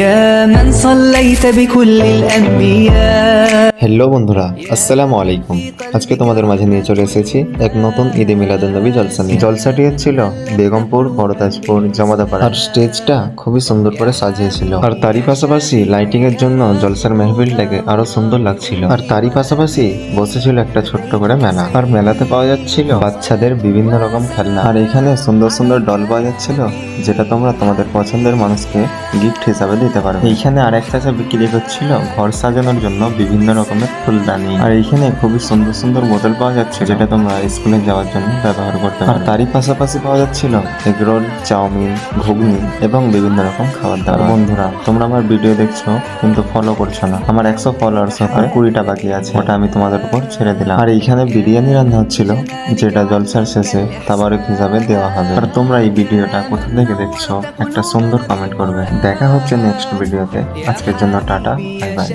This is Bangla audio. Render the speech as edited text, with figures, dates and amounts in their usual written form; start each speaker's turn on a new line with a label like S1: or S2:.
S1: يا من صليت بكل الأنبياء।
S2: হ্যালো বন্ধুরা, আসসালামু আলাইকুম। আজকে তোমাদের মাঝে নিয়ে চলে এসেছি এক নতুন ঈদে মিলাদুন্নবী জলসা নিয়ে। জলসাটি হচ্ছিল বেগমপুর, বড়তাজপুর, জমাদাপাড়া। আর স্টেজটা খুবই সুন্দর করে সাজিয়েছিল। আর তারই পাশাপাশি লাইটিং এর জন্য জলসার মেহফিলটাকে আরো সুন্দর লাগছিল। আর তারই পাশাপাশি বসেছিল একটা ছোট্ট করে মেলা। আর মেলাতে পাওয়া যাচ্ছিল বাচ্চাদের বিভিন্ন রকম খেলনা। আর এখানে সুন্দর সুন্দর ডল পাওয়া যাচ্ছিল, যেটা তোমরা তোমাদের পছন্দের মানুষকে গিফট হিসাবে দিতে পারো। এইখানে আর একটা বিক্রি করছিল ঘর সাজানোর জন্য বিভিন্ন রকমের ফুলদানি। আর এইখানে খুবই সুন্দর সুন্দর বোতল পাওয়া যাচ্ছে, যেটা তোমরা স্কুলে যাওয়ার জন্য ব্যবহার করতে পারো। আর তারই পাশাপাশি পাওয়া যাচ্ছিল এগরোল, চাউমিন, ঘুগনি এবং বিভিন্ন রকম খাবার দাবার। বন্ধুরা, তোমরা আমার ভিডিও দেখছো কিন্তু ফলো করছো না। আমার 100 ফলোয়ার্স হতে 20টা বাকি আছে, ওটা আমি তোমাদের উপর ছেড়ে দিলাম। আর এইখানে বিরিয়ানি রান্না হচ্ছিল, যেটা জলসার শেষে তাবারক হিসাবে দেওয়া হবে। আর তোমরা এই ভিডিওটা কোথা থেকে দেখছো একটা সুন্দর কমেন্ট করবে। দেখা হচ্ছে নেক্সট ভিডিওতে। আজকের জন্য টাটা, বাই বাই।